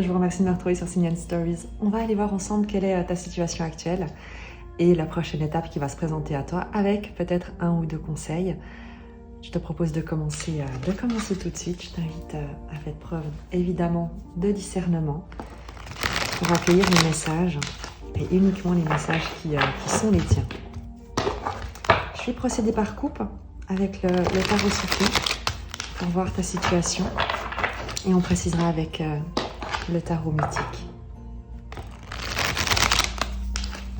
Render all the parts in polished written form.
Je vous remercie de me retrouver sur Signal Stories. On va aller voir ensemble quelle est ta situation actuelle et la prochaine étape qui va se présenter à toi avec peut-être un ou deux conseils. Je te propose de commencer tout de suite. Je t'invite à faire preuve évidemment de discernement pour accueillir les messages et uniquement les messages qui sont les tiens. Je vais procéder par coupe avec le tarot Soufi pour voir ta situation et on précisera avec le tarot mythique.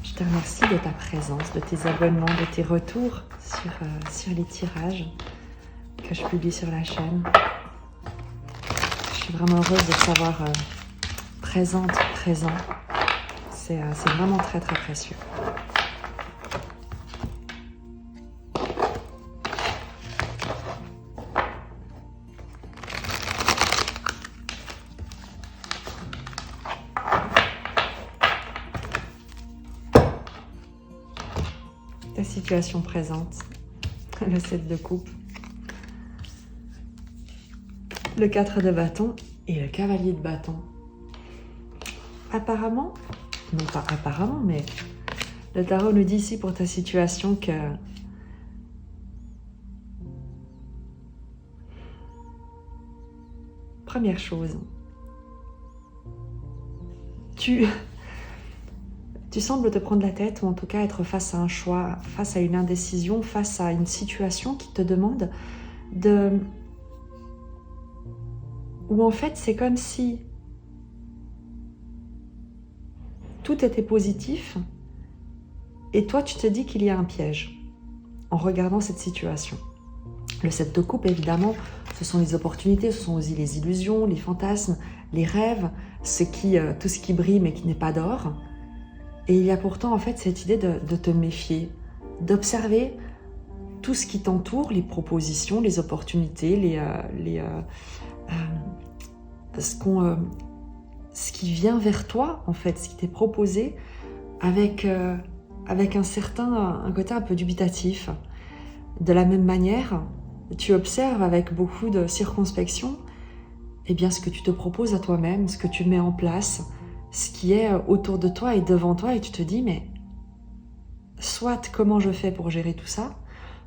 Je te remercie de ta présence, de tes abonnements, de tes retours sur les tirages que je publie sur la chaîne. Je suis vraiment heureuse de savoir présent. C'est vraiment très très précieux. Ta situation présente, le 7 de coupe, le 4 de bâton et le cavalier de bâton. Apparemment, non pas apparemment, mais le tarot nous dit ici pour ta situation que première chose, tu sembles te prendre la tête, ou en tout cas être face à un choix, face à une indécision, face à une situation qui te demande où en fait c'est comme si tout était positif et toi tu te dis qu'il y a un piège en regardant cette situation. Le 7 de coupe, évidemment, ce sont les opportunités, ce sont aussi les illusions, les fantasmes, les rêves, tout ce qui brille mais qui n'est pas d'or. Et il y a pourtant en fait cette idée de te méfier, d'observer tout ce qui t'entoure, les propositions, les opportunités, ce qui vient vers toi en fait, ce qui t'est proposé avec un côté un peu dubitatif. De la même manière, tu observes avec beaucoup de circonspection eh bien, ce que tu te proposes à toi-même, ce que tu mets en place, ce qui est autour de toi et devant toi, et tu te dis, mais soit comment je fais pour gérer tout ça,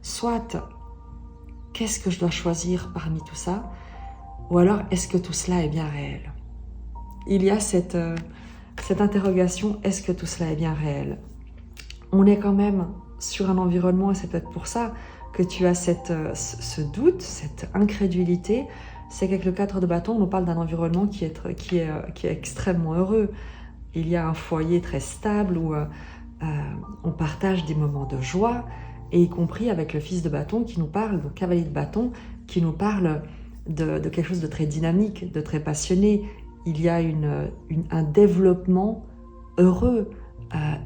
soit qu'est-ce que je dois choisir parmi tout ça, ou alors est-ce que tout cela est bien réel? Il y a cette interrogation, est-ce que tout cela est bien réel? On est quand même sur un environnement, et c'est peut-être pour ça que tu as ce doute, cette incrédulité. C'est qu'avec le 4 de bâton, on nous parle d'un environnement qui est extrêmement heureux. Il y a un foyer très stable où on partage des moments de joie, et y compris avec le fils de bâton qui nous parle, donc cavalier de bâton, qui nous parle de quelque chose de très dynamique, de très passionné. Il y a un développement heureux,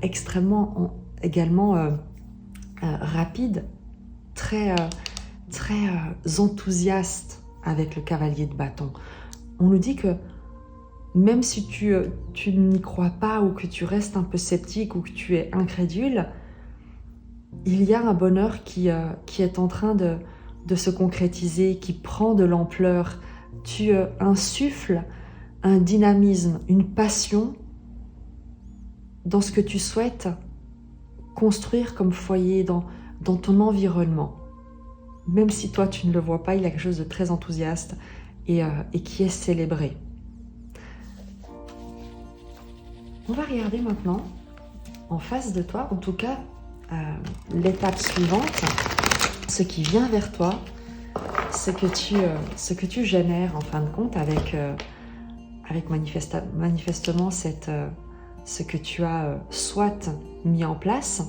extrêmement également rapide, très enthousiaste avec le cavalier de bâton. On nous dit que même si tu n'y crois pas, ou que tu restes un peu sceptique, ou que tu es incrédule, il y a un bonheur qui est en train de se concrétiser, qui prend de l'ampleur. Tu insuffles un dynamisme, une passion dans ce que tu souhaites construire comme foyer dans ton environnement. Même si toi tu ne le vois pas, il y a quelque chose de très enthousiaste et qui est célébré. On va regarder maintenant en face de toi, en tout cas l'étape suivante, ce qui vient vers toi, ce que tu génères en fin de compte avec manifestement ce que tu as soit mis en place,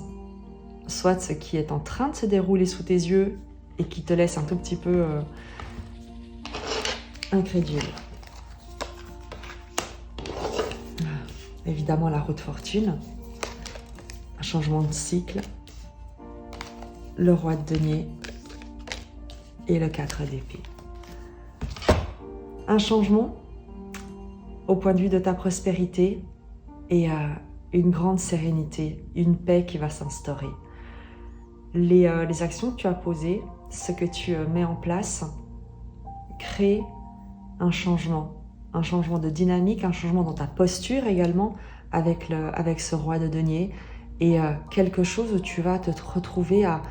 soit ce qui est en train de se dérouler sous tes yeux et qui te laisse un tout petit peu incrédule. Évidemment, la roue de fortune, un changement de cycle, le roi de denier et le 4 d'épée. Un changement au point de vue de ta prospérité et une grande sérénité, une paix qui va s'instaurer. Les actions que tu as posées, ce que tu mets en place, crée un changement un changement de dynamique, un changement dans ta posture également avec ce roi de denier, et quelque chose où tu vas te retrouver à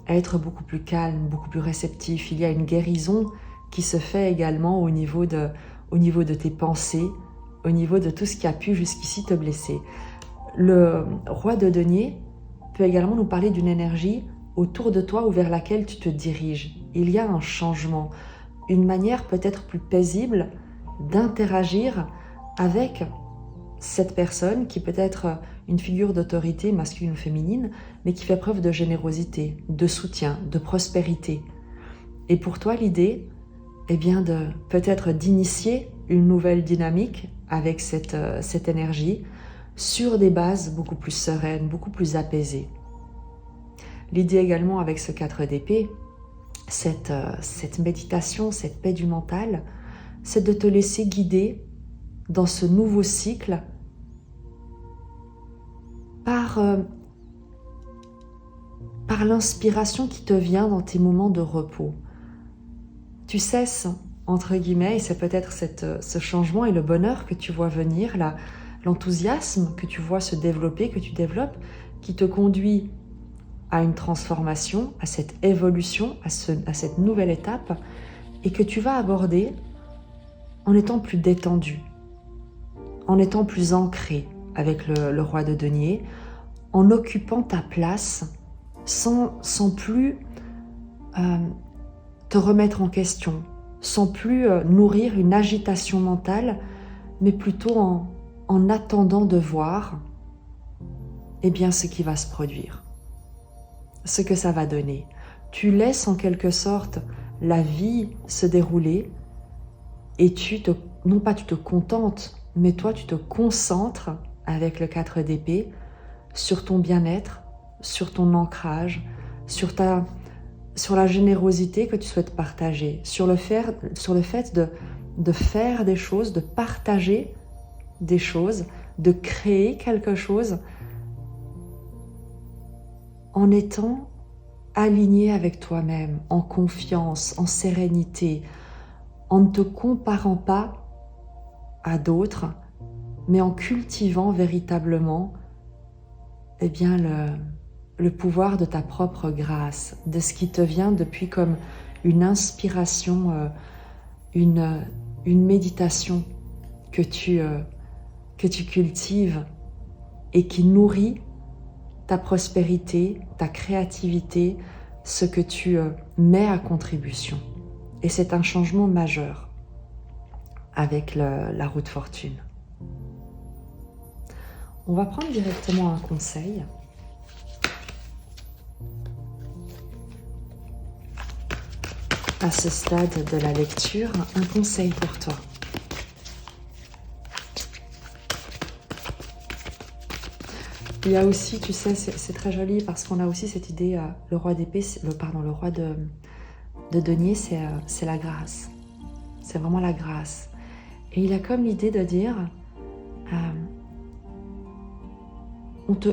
être beaucoup plus calme, beaucoup plus réceptif. Il y a une guérison qui se fait également au niveau de tes pensées, au niveau de tout ce qui a pu jusqu'ici te blesser. Le roi de denier peut également nous parler d'une énergie autour de toi ou vers laquelle tu te diriges. Il y a un changement, une manière peut-être plus paisible d'interagir avec cette personne qui peut être une figure d'autorité masculine ou féminine, mais qui fait preuve de générosité, de soutien, de prospérité. Et pour toi, l'idée, eh bien, peut-être d'initier une nouvelle dynamique avec cette énergie sur des bases beaucoup plus sereines, beaucoup plus apaisées. L'idée également avec ce 4 d'épée, cette méditation, cette paix du mental, c'est de te laisser guider dans ce nouveau cycle par l'inspiration qui te vient dans tes moments de repos. Tu cesses, entre guillemets, et c'est peut-être ce changement et le bonheur que tu vois venir, l'enthousiasme que tu vois se développer, que tu développes, qui te conduit à une transformation, à cette évolution, à cette nouvelle étape, et que tu vas aborder en étant plus détendu, en étant plus ancré avec le roi de denier, en occupant ta place sans plus te remettre en question, sans plus nourrir une agitation mentale, mais plutôt en attendant de voir eh bien, ce qui va se produire, ce que ça va donner. Tu laisses en quelque sorte la vie se dérouler et non pas tu te contentes, mais toi tu te concentres avec le 4 d'épée sur ton bien-être, sur ton ancrage, sur la générosité que tu souhaites partager, sur le fait de faire des choses, de partager des choses, de créer quelque chose en étant aligné avec toi-même, en confiance, en sérénité, en ne te comparant pas à d'autres, mais en cultivant véritablement eh bien, le pouvoir de ta propre grâce, de ce qui te vient depuis comme une inspiration, une méditation que tu cultives et qui nourrit ta prospérité, ta créativité, ce que tu mets à contribution. Et c'est un changement majeur avec la roue de fortune. On va prendre directement un conseil. À ce stade de la lecture, un conseil pour toi. Il y a aussi, tu sais, c'est très joli parce qu'on a aussi cette idée, le roi d'épée, le roi de denier, c'est la grâce. C'est vraiment la grâce. Et il a comme l'idée de dire,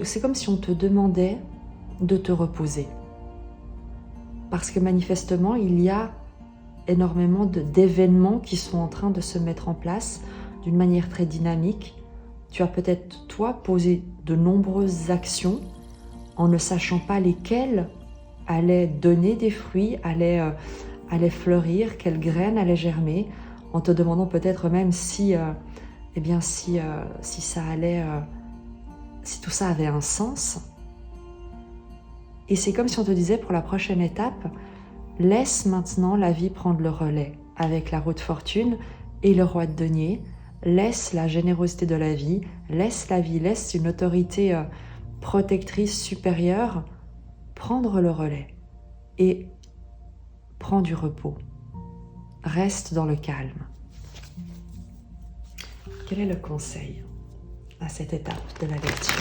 c'est comme si on te demandait de te reposer. Parce que manifestement, il y a énormément d'événements qui sont en train de se mettre en place d'une manière très dynamique. Tu as peut-être, toi, posé de nombreuses actions en ne sachant pas lesquelles allaient donner des fruits, allaient fleurir, quelles graines allaient germer, en te demandant peut-être même si ça allait, si tout ça avait un sens. Et c'est comme si on te disait pour la prochaine étape, laisse maintenant la vie prendre le relais avec la roue de fortune et le roi de denier. Laisse la générosité de la vie, laisse une autorité protectrice supérieure prendre le relais et prends du repos. Reste dans le calme. Quel est le conseil à cette étape de la lecture ?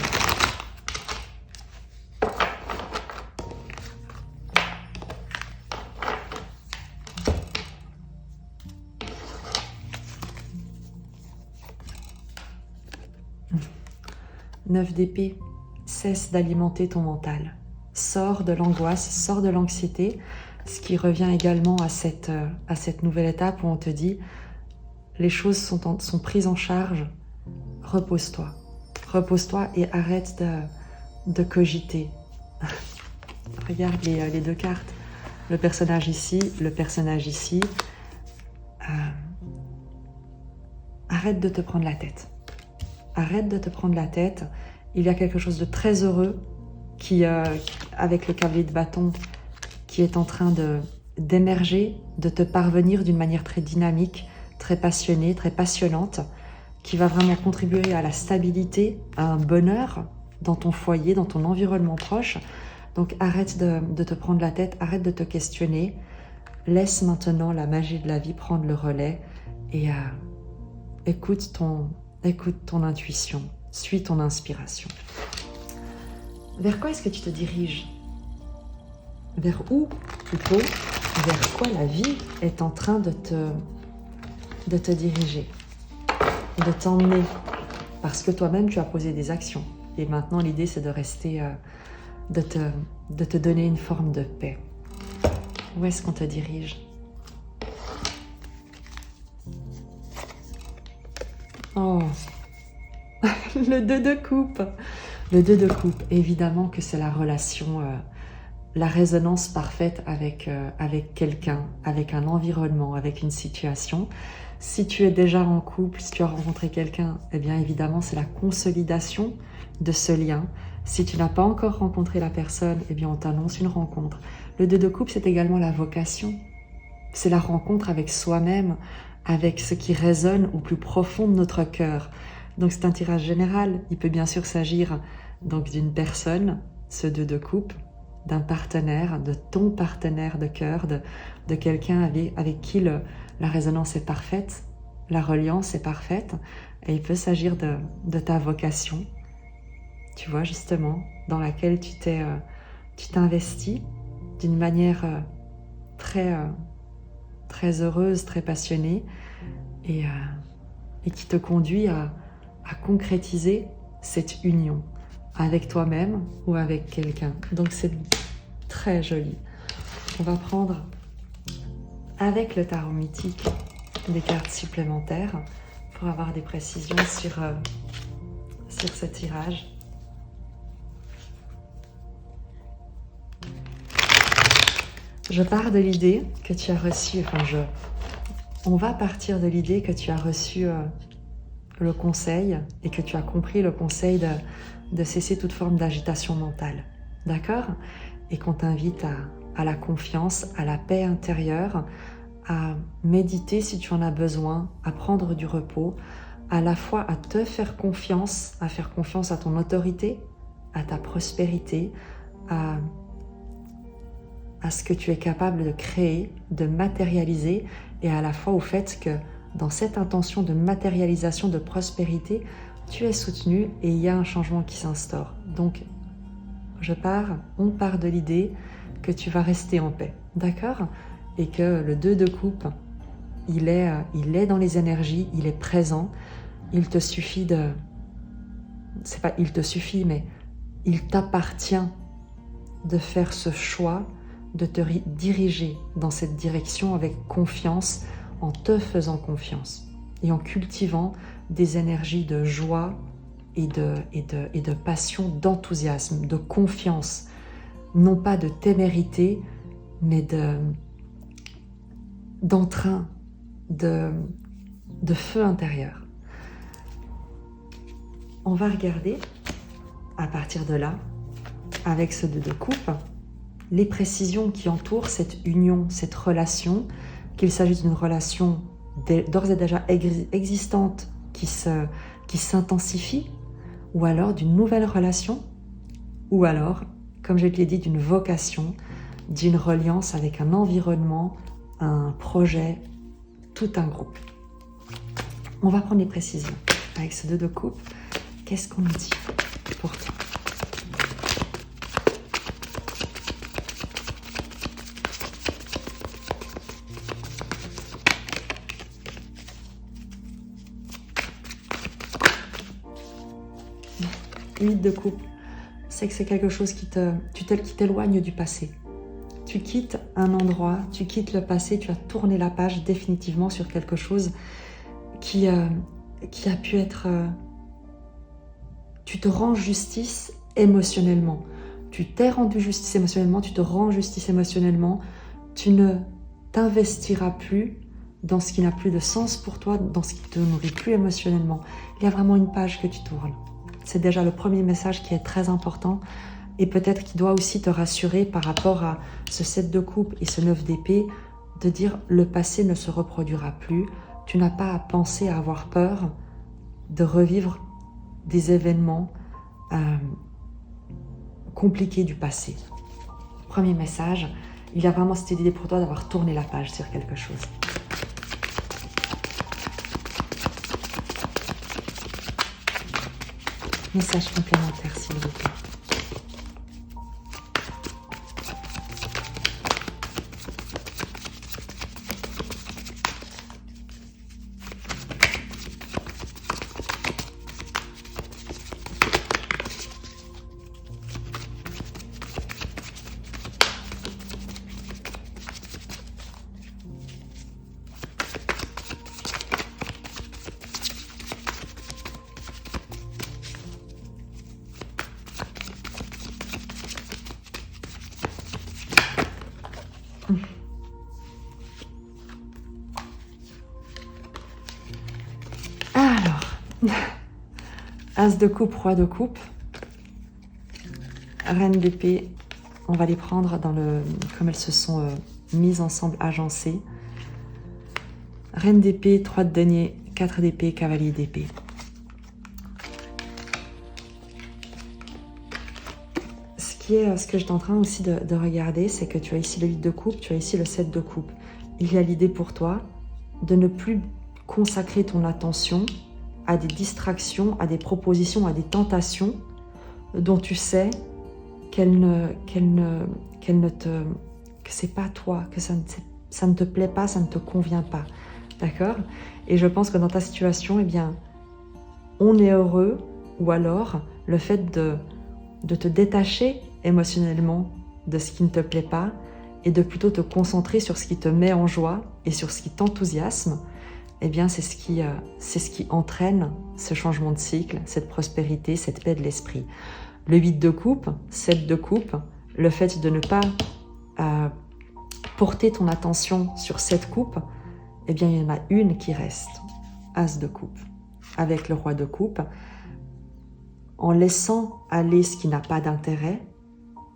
Neuf d'épée, cesse d'alimenter ton mental. Sors de l'angoisse, sors de l'anxiété, ce qui revient également à cette nouvelle étape où on te dit les choses sont prises en charge, repose-toi. Repose-toi et arrête de cogiter. Regarde les deux cartes. Le personnage ici, le personnage ici. Arrête de te prendre la tête. Arrête de te prendre la tête. Il y a quelque chose de très heureux qui, avec le cavalier de bâton, qui est en train d'émerger, de te parvenir d'une manière très dynamique, très passionnée, très passionnante, qui va vraiment contribuer à la stabilité, à un bonheur dans ton foyer, dans ton environnement proche. Donc arrête de te prendre la tête, arrête de te questionner. Laisse maintenant la magie de la vie prendre le relais et écoute ton intuition, suis ton inspiration. Vers quoi est-ce que tu te diriges? Vers où, plutôt, vers quoi la vie est en train de te diriger, de t'emmener? Parce que toi-même, tu as posé des actions. Et maintenant, l'idée, c'est de rester, de te donner une forme de paix. Où est-ce qu'on te dirige? Oh, le 2 de coupe. Le 2 de coupe, évidemment que c'est la relation, la résonance parfaite avec quelqu'un, avec un environnement, avec une situation. Si tu es déjà en couple, si tu as rencontré quelqu'un, eh bien évidemment c'est la consolidation de ce lien. Si tu n'as pas encore rencontré la personne, eh bien on t'annonce une rencontre. Le 2 de coupe, c'est également la vocation. C'est la rencontre avec soi-même, avec ce qui résonne au plus profond de notre cœur. Donc c'est un tirage général. Il peut bien sûr s'agir donc d'une personne, ce 2 de coupe, d'un partenaire, de ton partenaire de cœur, de quelqu'un avec qui la résonance est parfaite, la reliance est parfaite. Et il peut s'agir de ta vocation, tu vois justement, dans laquelle tu t'es investi d'une manière très heureuse, très passionnée, et qui te conduit à concrétiser cette union avec toi-même ou avec quelqu'un. Donc c'est très joli. On va prendre, avec le tarot mythique, des cartes supplémentaires pour avoir des précisions sur ce tirage. Je pars de l'idée que tu as reçu, on va partir de l'idée que tu as reçu le conseil et que tu as compris le conseil de cesser toute forme d'agitation mentale. D'accord? Et qu'on t'invite à la confiance, à la paix intérieure, à méditer si tu en as besoin, à prendre du repos, à la fois à te faire confiance, à faire confiance à ton autorité, à ta prospérité, à ce que tu es capable de créer, de matérialiser, et à la fois au fait que dans cette intention de matérialisation, de prospérité, tu es soutenu et il y a un changement qui s'instaure. Donc, on part de l'idée que tu vas rester en paix, d'accord? Et que le 2 de coupe, il est dans les énergies, il est présent. Il te suffit c'est pas il te suffit, mais il t'appartient de faire ce choix, de te diriger dans cette direction avec confiance, en te faisant confiance et en cultivant des énergies de joie et de passion, d'enthousiasme, de confiance, non pas de témérité, mais d'entrain, de feu intérieur. On va regarder, à partir de là, avec ce 2 de coupe, les précisions qui entourent cette union, cette relation, qu'il s'agisse d'une relation d'ores et déjà existante qui s'intensifie, ou alors d'une nouvelle relation, ou alors, comme je te l'ai dit, d'une vocation, d'une reliance avec un environnement, un projet, tout un groupe. On va prendre les précisions. Avec ce 2 de coupe, qu'est-ce qu'on nous dit pour toi? Huit de coupe, c'est que c'est quelque chose qui t'éloigne du passé. Tu quittes un endroit, tu quittes le passé, tu as tourné la page définitivement sur quelque chose qui a pu être... tu te rends justice émotionnellement. Tu t'es rendu justice émotionnellement, tu te rends justice émotionnellement. Tu ne t'investiras plus dans ce qui n'a plus de sens pour toi, dans ce qui te nourrit plus émotionnellement. Il y a vraiment une page que tu tournes. C'est déjà le premier message qui est très important et peut-être qui doit aussi te rassurer par rapport à ce 7 de coupe et ce 9 d'épée, de dire le passé ne se reproduira plus. Tu n'as pas à penser, à avoir peur de revivre des événements compliqués du passé. Premier message, il y a vraiment cette idée pour toi d'avoir tourné la page sur quelque chose. Message complémentaire, s'il vous plaît. Alors, As de coupe, roi de coupe, reine d'épée, on va les prendre dans le, comme elles se sont mises ensemble, agencées. Reine d'épée, 3 de denier, 4 d'épée, cavalier d'épée. Ce que j'étais en train aussi de regarder, c'est que tu as ici le 8 de coupe, tu as ici le 7 de coupe. Il y a l'idée pour toi de ne plus consacrer ton attention à des distractions, à des propositions, à des tentations dont tu sais que c'est pas toi, que ça ne te plaît pas, ça ne te convient pas. D'accord? Et je pense que dans ta situation, eh bien, on est heureux, ou alors le fait de te détacher émotionnellement de ce qui ne te plaît pas et de plutôt te concentrer sur ce qui te met en joie et sur ce qui t'enthousiasme, eh bien c'est ce qui entraîne ce changement de cycle, cette prospérité, cette paix de l'esprit. Le 8 de coupe, 7 de coupe, le fait de ne pas porter ton attention sur cette coupe, eh bien il y en a une qui reste, As de coupe, avec le roi de coupe. En laissant aller ce qui n'a pas d'intérêt,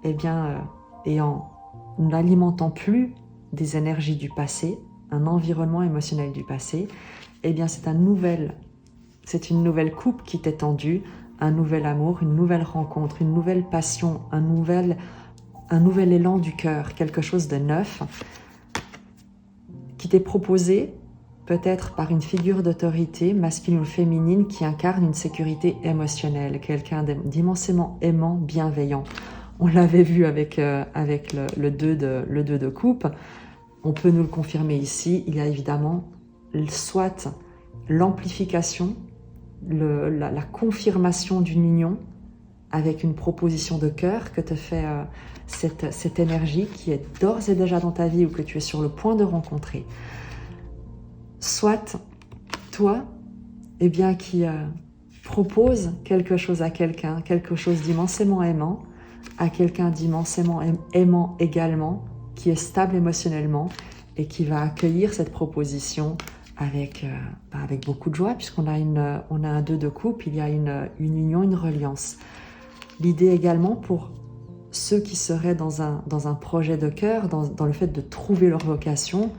eh bien, et en n'alimentant plus des énergies du passé, un environnement émotionnel du passé, eh bien c'est une nouvelle coupe qui t'est tendue, un nouvel amour, une nouvelle rencontre, une nouvelle passion, un nouvel élan du cœur, quelque chose de neuf qui t'est proposé peut-être par une figure d'autorité masculine ou féminine qui incarne une sécurité émotionnelle, quelqu'un d'immensément aimant, bienveillant. On l'avait vu avec le 2 de coupe. On peut nous le confirmer ici. Il y a évidemment soit l'amplification, la confirmation d'une union avec une proposition de cœur que te fait cette énergie qui est d'ores et déjà dans ta vie ou que tu es sur le point de rencontrer. Soit toi, eh bien, qui propose quelque chose à quelqu'un, quelque chose d'immensément aimant, à quelqu'un d'immensément aimant également, qui est stable émotionnellement et qui va accueillir cette proposition avec beaucoup de joie, puisqu'on a on a un 2 de coupe, il y a une union, une reliance. L'idée également pour ceux qui seraient dans un projet de cœur, dans le fait de trouver leur vocation,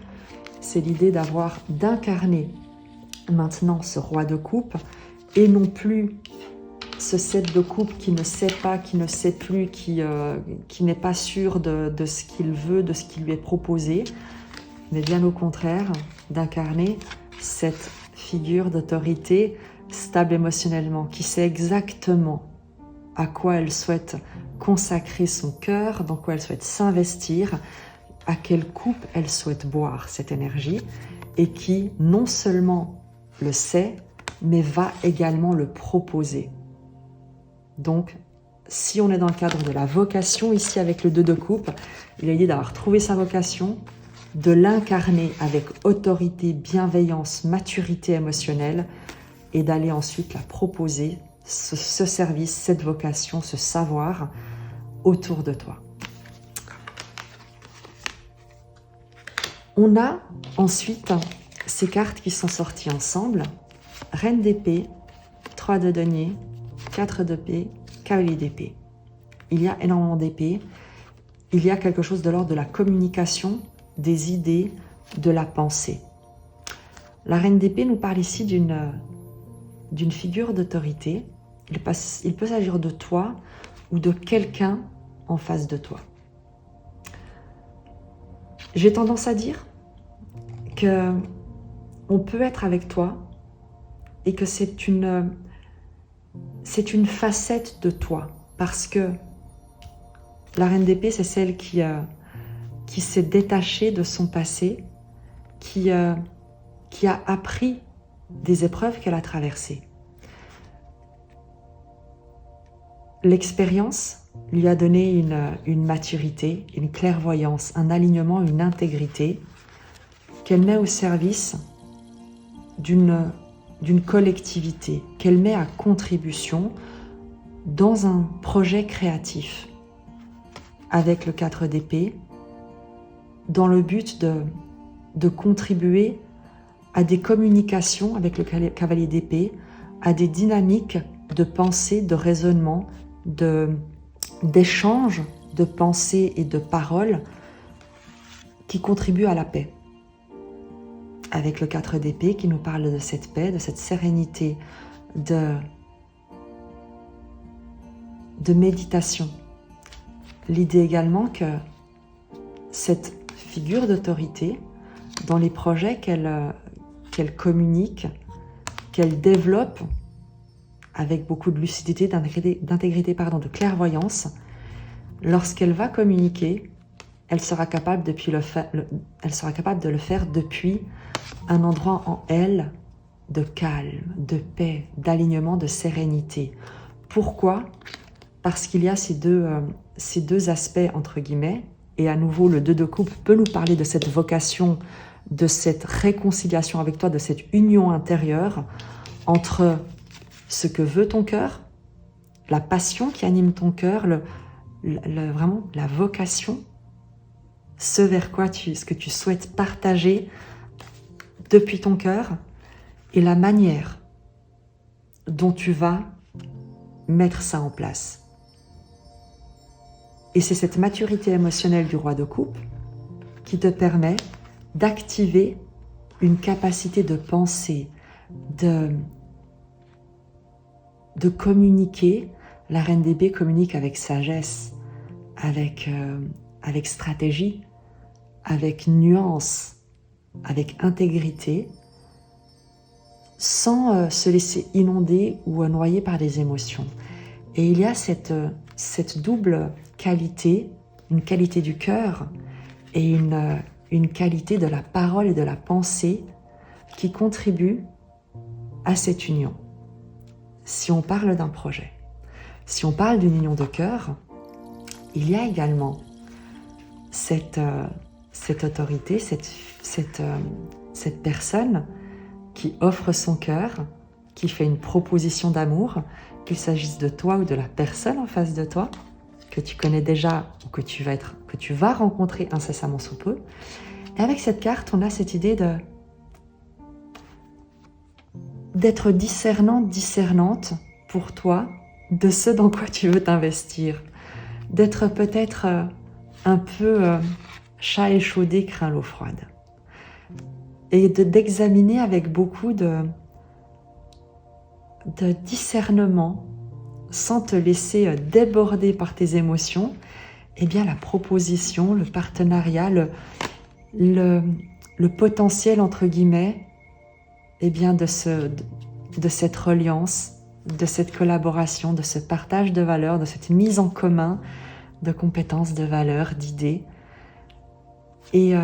c'est l'idée d'incarner maintenant ce roi de coupe et non plus ce 7 de coupe qui ne sait pas, qui ne sait plus, qui n'est pas sûr de ce qu'il veut, de ce qui lui est proposé, mais bien au contraire, d'incarner cette figure d'autorité stable émotionnellement, qui sait exactement à quoi elle souhaite consacrer son cœur, dans quoi elle souhaite s'investir, à quelle coupe elle souhaite boire cette énergie, et qui non seulement le sait, mais va également le proposer. Donc, si on est dans le cadre de la vocation, ici avec le 2 de coupe, il y a l'idée d'avoir trouvé sa vocation, de l'incarner avec autorité, bienveillance, maturité émotionnelle et d'aller ensuite la proposer, ce service, cette vocation, ce savoir autour de toi. On a ensuite ces cartes qui sont sorties ensemble. Reine d'épée, 3 de denier, 4 d'épée, cavalier d'épée. Il y a énormément d'épées. Il y a quelque chose de l'ordre de la communication, des idées, de la pensée. La reine d'épée nous parle ici d'une figure d'autorité. Il peut s'agir de toi ou de quelqu'un en face de toi. J'ai tendance à dire que on peut être avec toi et que c'est une facette de toi, parce que la reine d'épée, c'est celle qui s'est détachée de son passé, qui a appris des épreuves qu'elle a traversées. L'expérience lui a donné une maturité, une clairvoyance, un alignement, une intégrité qu'elle met au service d'une collectivité, qu'elle met à contribution dans un projet créatif avec le 4 d'épée, dans le but de contribuer à des communications avec le cavalier d'épée, à des dynamiques de pensée, de raisonnement, d'échange de pensée et de paroles qui contribuent à la paix. Avec le 4 d'épée qui nous parle de cette paix, de cette sérénité, de méditation. L'idée également que cette figure d'autorité, dans les projets qu'elle communique, qu'elle développe avec beaucoup de lucidité, d'intégrité, de clairvoyance, lorsqu'elle va communiquer, elle sera capable de le faire depuis un endroit en elle de calme, de paix, d'alignement, de sérénité. Pourquoi ? Parce qu'il y a ces deux aspects entre guillemets, et à nouveau le 2 de coupe peut nous parler de cette vocation, de cette réconciliation avec toi, de cette union intérieure entre ce que veut ton cœur, la passion qui anime ton cœur, vraiment la vocation, ce vers quoi ce que tu souhaites partager depuis ton cœur, et la manière dont tu vas mettre ça en place. Et c'est cette maturité émotionnelle du roi de coupe qui te permet d'activer une capacité de penser, de communiquer. La reine d'épée communique avec sagesse, avec stratégie, avec nuance, avec intégrité, sans se laisser inonder ou noyer par des émotions. Et il y a cette double qualité, une qualité du cœur et une qualité de la parole et de la pensée qui contribue à cette union. Si on parle d'un projet, si on parle d'une union de cœur, il y a également cette autorité, cette personne qui offre son cœur, qui fait une proposition d'amour, qu'il s'agisse de toi ou de la personne en face de toi, que tu connais déjà ou que tu vas rencontrer incessamment sous peu. Et avec cette carte, on a cette idée d'être discernant, discernante pour toi de ce dans quoi tu veux t'investir, d'être peut-être un peu chat échaudé craint l'eau froide, et d'examiner avec beaucoup de discernement, sans te laisser déborder par tes émotions, eh bien la proposition, le partenariat, le potentiel entre guillemets, eh bien de cette reliance, de cette collaboration, de ce partage de valeurs, de cette mise en commun de compétences, de valeurs, d'idées. Et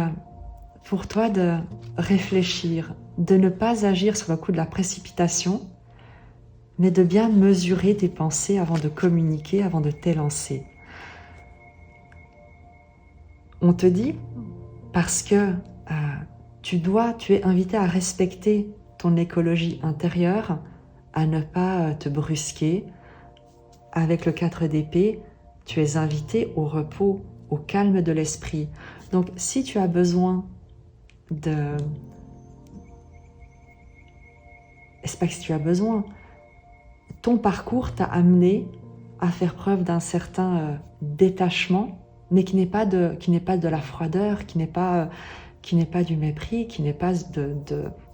pour toi de réfléchir, de ne pas agir sur le coup de la précipitation, mais de bien mesurer tes pensées avant de communiquer, avant de t'élancer. On te dit parce que tu es invité à respecter ton écologie intérieure, à ne pas te brusquer. Avec le 4 d'épée, tu es invité au repos, au calme de l'esprit. Donc, si tu as besoin de... C'est pas que si tu as besoin. Ton parcours t'a amené à faire preuve d'un certain détachement, mais qui n'est pas de la froideur, qui n'est pas du mépris, qui n'est pas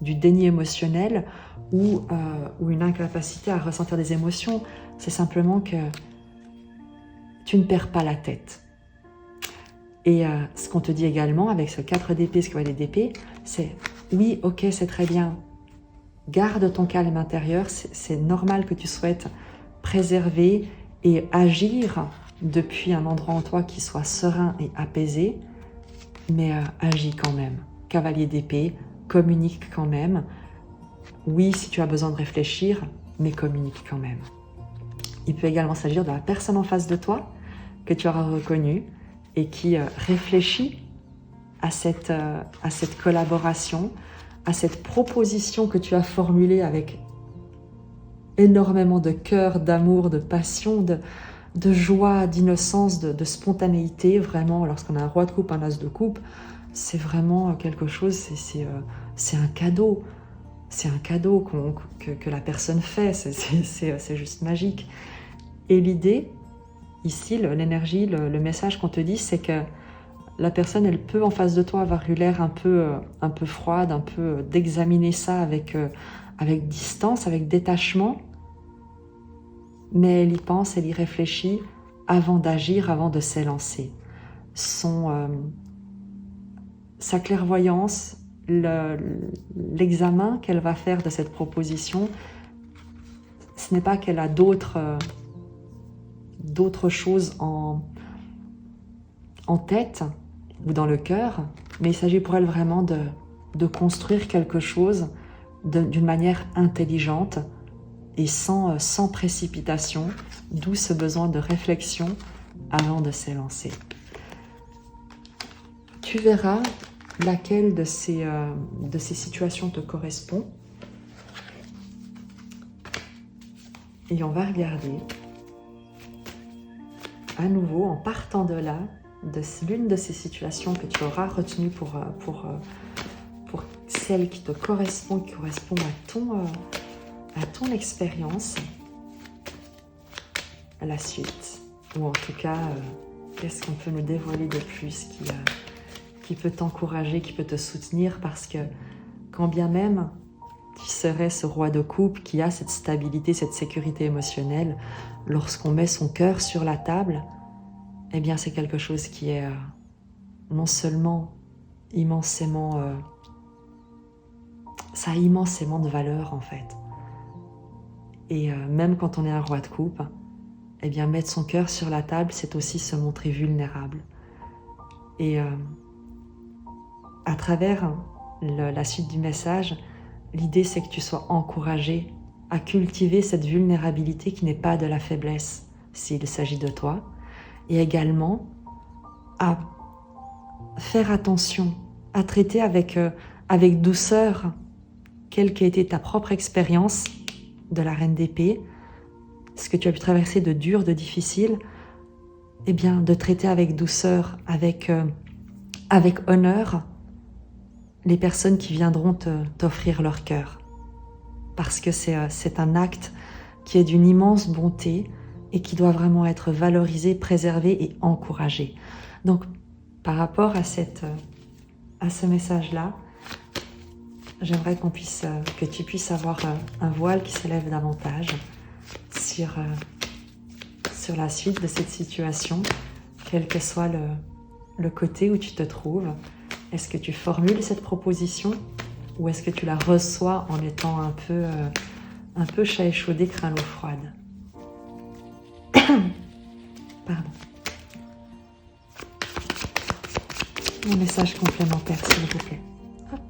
du déni émotionnel ou une incapacité à ressentir des émotions. C'est simplement que tu ne perds pas la tête. Et ce qu'on te dit également avec ce 4 d'épée, ce cavalier d'épée, c'est oui, ok, c'est très bien. Garde ton calme intérieur, c'est normal que tu souhaites préserver et agir depuis un endroit en toi qui soit serein et apaisé, mais agis quand même. Cavalier d'épée, communique quand même. Oui, si tu as besoin de réfléchir, mais communique quand même. Il peut également s'agir de la personne en face de toi que tu auras reconnue et qui réfléchit à cette collaboration, à cette proposition que tu as formulée avec énormément de cœur, d'amour, de passion, de joie, d'innocence, de spontanéité. Vraiment, lorsqu'on a un roi de coupe, un as de coupe, c'est vraiment quelque chose, c'est un cadeau. C'est un cadeau que la personne fait, c'est juste magique. Et l'idée, ici, l'énergie, le message qu'on te dit, c'est que la personne, elle peut en face de toi avoir eu l'air un peu froide, un peu d'examiner ça avec distance, avec détachement, mais elle y pense, elle y réfléchit avant d'agir, avant de s'élancer. Sa clairvoyance, l'examen qu'elle va faire de cette proposition, ce n'est pas qu'elle a d'autres choses en tête ou dans le cœur, mais il s'agit pour elle vraiment de construire quelque chose d'une manière intelligente et sans précipitation, d'où ce besoin de réflexion avant de s'élancer. Tu verras laquelle de ces situations te correspond. Et on va regarder à nouveau, en partant de là, de l'une de ces situations que tu auras retenues pour celle qui te correspond, qui correspond à ton expérience, à la suite. Ou en tout cas, qu'est-ce qu'on peut nous dévoiler de plus qui peut t'encourager, qui peut te soutenir, parce que quand bien même tu serais ce roi de coupe qui a cette stabilité, cette sécurité émotionnelle, lorsqu'on met son cœur sur la table, eh bien c'est quelque chose qui est non seulement immensément... ça a immensément de valeur en fait. Et même quand on est un roi de coupe, eh bien mettre son cœur sur la table, c'est aussi se montrer vulnérable. Et à travers la suite du message, l'idée c'est que tu sois encouragé à cultiver cette vulnérabilité qui n'est pas de la faiblesse s'il s'agit de toi, et également à faire attention, à traiter avec douceur quelle qu'a été ta propre expérience de la reine d'épée, ce que tu as pu traverser de dur, de difficile, eh bien de traiter avec douceur, avec honneur les personnes qui viendront t'offrir leur cœur. Parce que c'est un acte qui est d'une immense bonté et qui doit vraiment être valorisé, préservé et encouragé. Donc, par rapport à ce message-là, j'aimerais que tu puisses avoir un voile qui s'élève davantage sur la suite de cette situation, quel que soit le côté où tu te trouves. Est-ce que tu formules cette proposition ou est-ce que tu la reçois en étant un peu chat échaudé, crin l'eau froide? Pardon. Un message complémentaire, s'il vous plaît. Hop.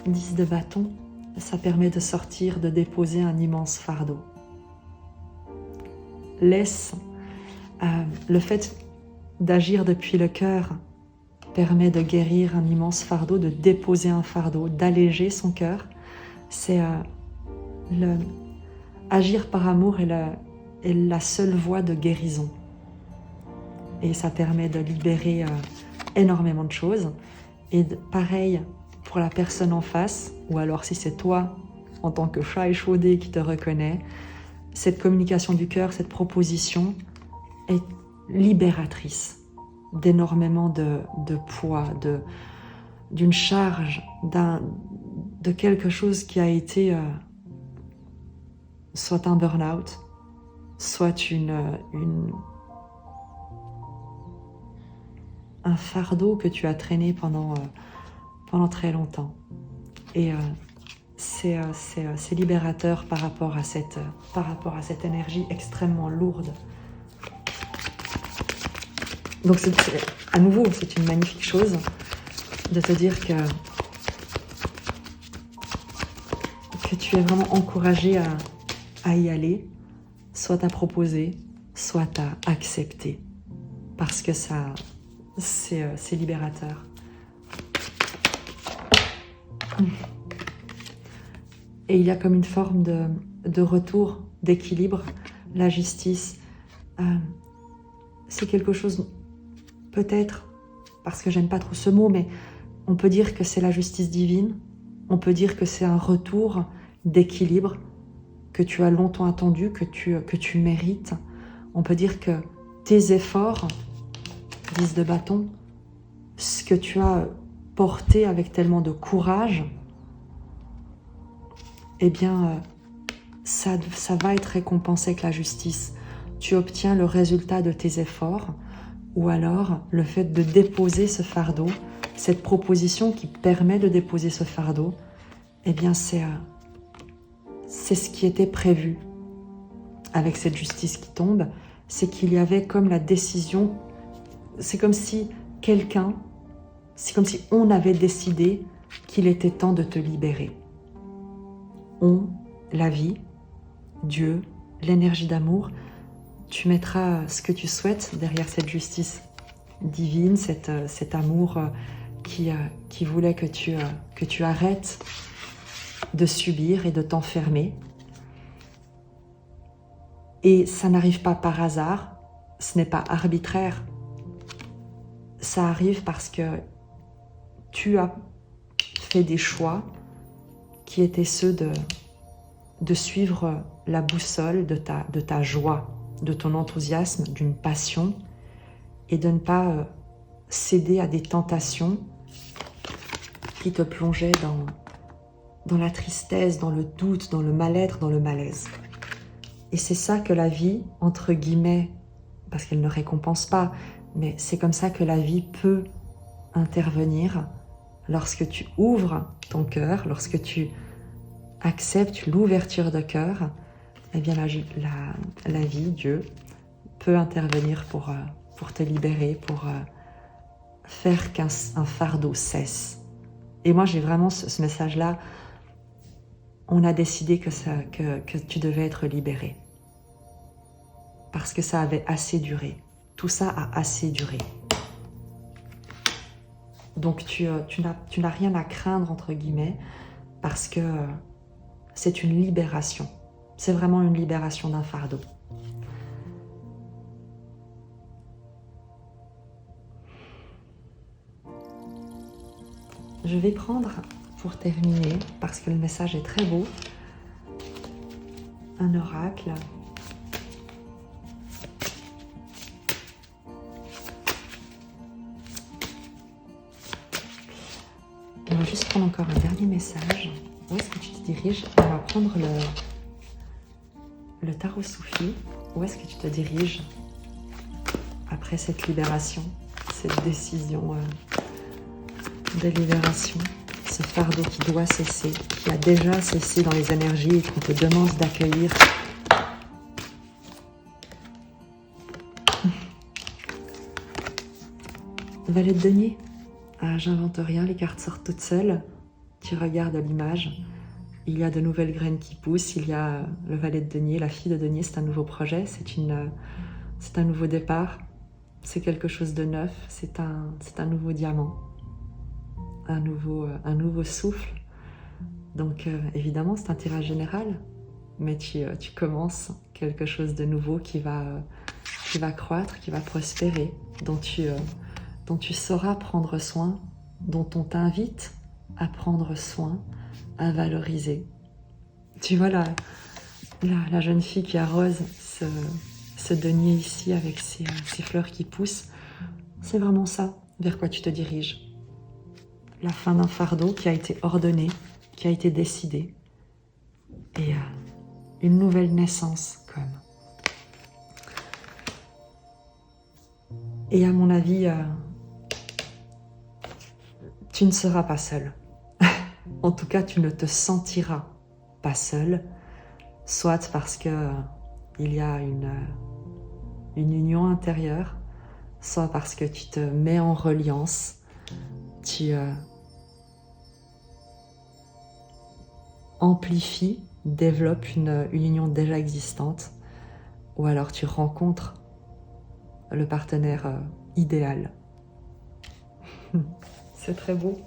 10 de bâton, ça permet de sortir, de déposer un immense fardeau. Laisse le fait d'agir depuis le cœur permet de guérir un immense fardeau, de déposer un fardeau, d'alléger son cœur. C'est agir par amour est la seule voie de guérison. Et ça permet de libérer énormément de choses. Et pareil pour la personne en face, ou alors si c'est toi en tant que chat échaudé qui te reconnaît, cette communication du cœur, cette proposition est libératrice d'énormément de poids, d'une charge, de quelque chose qui a été soit un burn-out, soit un fardeau que tu as traîné pendant très longtemps. Et c'est libérateur par rapport à cette énergie extrêmement lourde. Donc à nouveau, c'est une magnifique chose de te dire que tu es vraiment encouragé à y aller, soit à proposer, soit à accepter, parce que ça, c'est libérateur. Et il y a comme une forme de retour, d'équilibre. La justice, c'est quelque chose, peut-être, parce que j'aime pas trop ce mot, mais on peut dire que c'est la justice divine, on peut dire que c'est un retour d'équilibre que tu as longtemps attendu, que tu mérites. On peut dire que tes efforts, 10 de bâton, ce que tu as porté avec tellement de courage, eh bien, ça va être récompensé avec la justice. Tu obtiens le résultat de tes efforts, ou alors le fait de déposer ce fardeau, cette proposition qui permet de déposer ce fardeau, eh bien, c'est ce qui était prévu avec cette justice qui tombe, c'est qu'il y avait comme la décision, c'est comme si on avait décidé qu'il était temps de te libérer. On, la vie, Dieu, l'énergie d'amour, tu mettras ce que tu souhaites derrière cette justice divine, cet amour qui voulait que tu arrêtes de subir et de t'enfermer. Et ça n'arrive pas par hasard, ce n'est pas arbitraire. Ça arrive parce que tu as fait des choix qui étaient ceux de suivre la boussole de ta joie, de ton enthousiasme, d'une passion, et de ne pas céder à des tentations qui te plongeaient dans la tristesse, dans le doute, dans le mal-être, dans le malaise. Et c'est ça que la vie, entre guillemets, parce qu'elle ne récompense pas, mais c'est comme ça que la vie peut intervenir lorsque tu ouvres ton cœur, lorsque tu acceptes l'ouverture de cœur, eh bien la vie, Dieu, peut intervenir pour te libérer, pour faire qu'un fardeau cesse. Et moi, j'ai vraiment ce message-là. On a décidé que tu devais être libéré. Parce que ça avait assez duré. Tout ça a assez duré. Donc tu n'as rien à craindre, entre guillemets, parce que c'est une libération. C'est vraiment une libération d'un fardeau. Je vais prendre, pour terminer, parce que le message est très beau, un oracle. On va juste prendre encore un dernier message. Où est-ce que tu te diriges? On va prendre le tarot soufi. Où est-ce que tu te diriges après cette libération, cette décision de libération, ce fardeau qui doit cesser, qui a déjà cessé dans les énergies et qu'on te demande d'accueillir? Valet de denier. Ah, j'invente rien, les cartes sortent toutes seules. Tu regardes l'image, il y a de nouvelles graines qui poussent, il y a le valet de denier, la fille de denier, c'est un nouveau projet, c'est un nouveau départ. c'est quelque chose de neuf, c'est un nouveau diamant, un nouveau souffle. Donc évidemment, c'est un tirage général, mais tu commences quelque chose de nouveau qui va croître, qui va prospérer, dont tu sauras prendre soin, dont on t'invite à prendre soin, à valoriser. Tu vois la jeune fille qui arrose ce denier ici avec ces fleurs qui poussent, c'est vraiment ça vers quoi tu te diriges. La fin d'un fardeau qui a été ordonné, qui a été décidé, et une nouvelle naissance comme. Et à mon avis, tu ne seras pas seul. En tout cas, tu ne te sentiras pas seul, soit parce que il y a une union intérieure, soit parce que tu te mets en reliance, tu amplifies, développes une union déjà existante, ou alors tu rencontres le partenaire idéal. C'est très beau.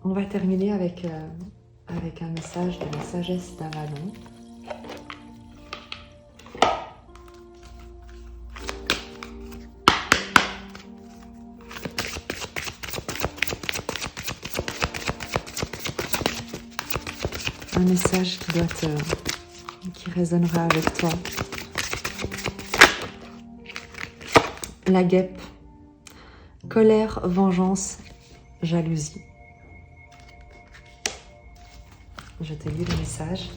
On va terminer avec un message de la sagesse d'Avalon. Un message qui résonnera avec toi. La guêpe. Colère, vengeance, jalousie. Je te lis le message.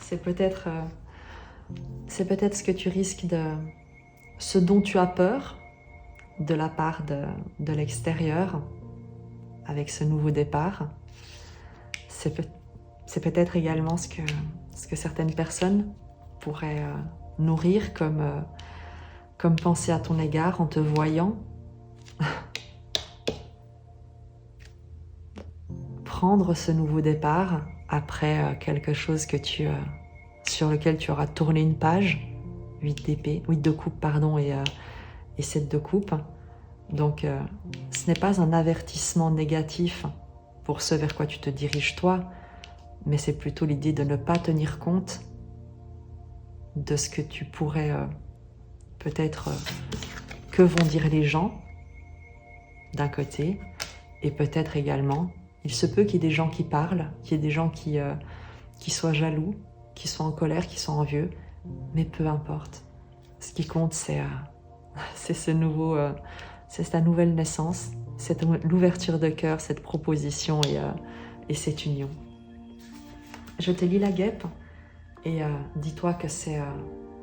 C'est peut-être ce que tu risques ce dont tu as peur de la part de l'extérieur avec ce nouveau départ. C'est peut-être également ce que certaines personnes pourraient nourrir comme pensée à ton égard en te voyant prendre ce nouveau départ après quelque chose sur lequel tu auras tourné une page, 8 de coupe et 7 de coupe. Donc ce n'est pas un avertissement négatif pour ce vers quoi tu te diriges toi, mais c'est plutôt l'idée de ne pas tenir compte de ce que tu pourrais peut-être que vont dire les gens d'un côté, et peut-être également il se peut qu'il y ait des gens qui parlent, qu'il y ait des gens qui soient jaloux, qui soient en colère, qui soient envieux, mais peu importe. Ce qui compte, c'est ce nouveau, c'est ta nouvelle naissance, c'est l'ouverture de cœur, cette proposition et cette union. Je te lis la guêpe et dis-toi que c'est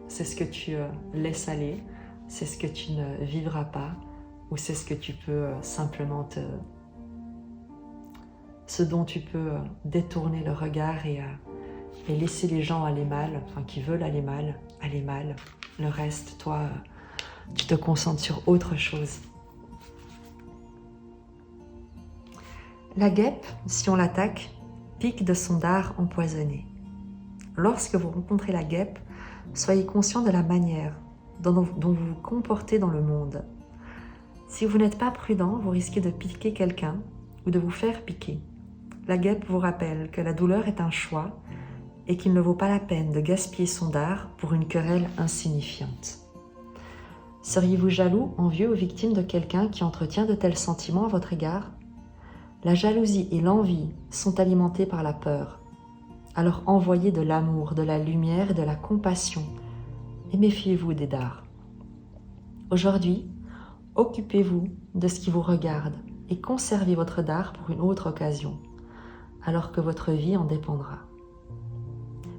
ce que tu laisses aller, c'est ce que tu ne vivras pas, ou c'est ce que tu peux simplement ce dont tu peux détourner le regard et laisser les gens aller mal, enfin qui veulent aller mal. Le reste, toi, tu te concentres sur autre chose. La guêpe, si on l'attaque, pique de son dard empoisonné. Lorsque vous rencontrez la guêpe, soyez conscient de la manière dont vous vous comportez dans le monde. Si vous n'êtes pas prudent, vous risquez de piquer quelqu'un ou de vous faire piquer. La guêpe vous rappelle que la douleur est un choix et qu'il ne vaut pas la peine de gaspiller son dard pour une querelle insignifiante. Seriez-vous jaloux, envieux ou victime de quelqu'un qui entretient de tels sentiments à votre égard ? La jalousie et l'envie sont alimentées par la peur. Alors envoyez de l'amour, de la lumière et de la compassion et méfiez-vous des dards. Aujourd'hui, occupez-vous de ce qui vous regarde et conservez votre dard pour une autre occasion, alors que votre vie en dépendra.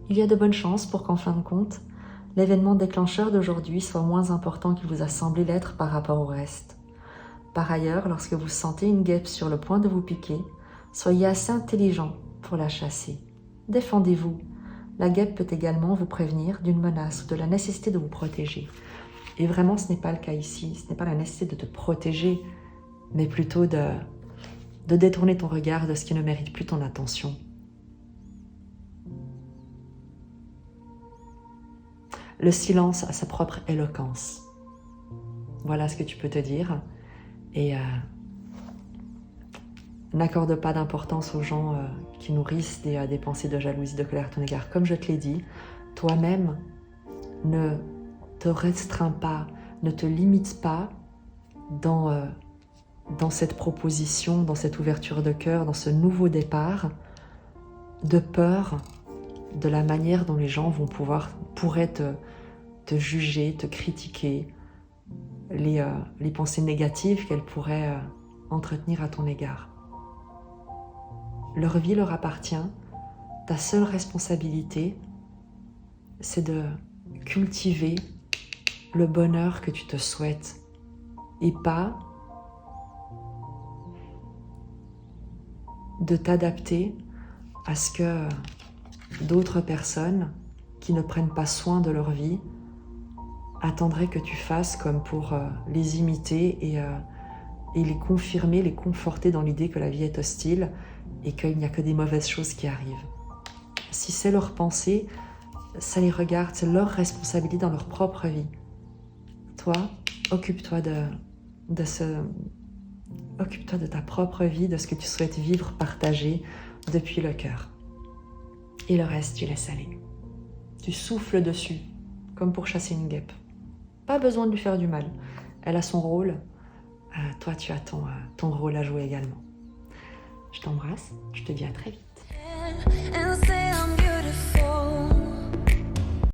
Il y a de bonnes chances pour qu'en fin de compte, l'événement déclencheur d'aujourd'hui soit moins important qu'il vous a semblé l'être par rapport au reste. Par ailleurs, lorsque vous sentez une guêpe sur le point de vous piquer, soyez assez intelligent pour la chasser. Défendez-vous, La guêpe peut également vous prévenir d'une menace ou de la nécessité de vous protéger. Et vraiment, ce n'est pas le cas ici. Ce n'est pas la nécessité de te protéger, mais plutôt de détourner ton regard de ce qui ne mérite plus ton attention. Le silence a sa propre éloquence. Voilà ce que tu peux te dire. Et n'accorde pas d'importance aux gens qui nourrissent des pensées de jalousie, de colère à ton égard. Comme je te l'ai dit, toi-même, ne te restreins pas, ne te limite pas dans cette proposition, dans cette ouverture de cœur, dans ce nouveau départ, de peur de la manière dont les gens pourraient te juger, te critiquer, les pensées négatives qu'elles pourraient entretenir à ton égard. Leur vie leur appartient. Ta seule responsabilité, c'est de cultiver le bonheur que tu te souhaites et pas de t'adapter à ce que d'autres personnes qui ne prennent pas soin de leur vie attendraient que tu fasses comme pour les imiter et les confirmer, les conforter dans l'idée que la vie est hostile et qu'il n'y a que des mauvaises choses qui arrivent. Si c'est leur pensée, ça les regarde, c'est leur responsabilité dans leur propre vie. Toi, occupe-toi occupe-toi de ta propre vie, de ce que tu souhaites vivre, partager depuis le cœur. Et le reste, tu laisses aller. Tu souffles dessus, comme pour chasser une guêpe. Pas besoin de lui faire du mal. Elle a son rôle. Toi, tu as ton rôle à jouer également. Je t'embrasse. Je te dis à très vite.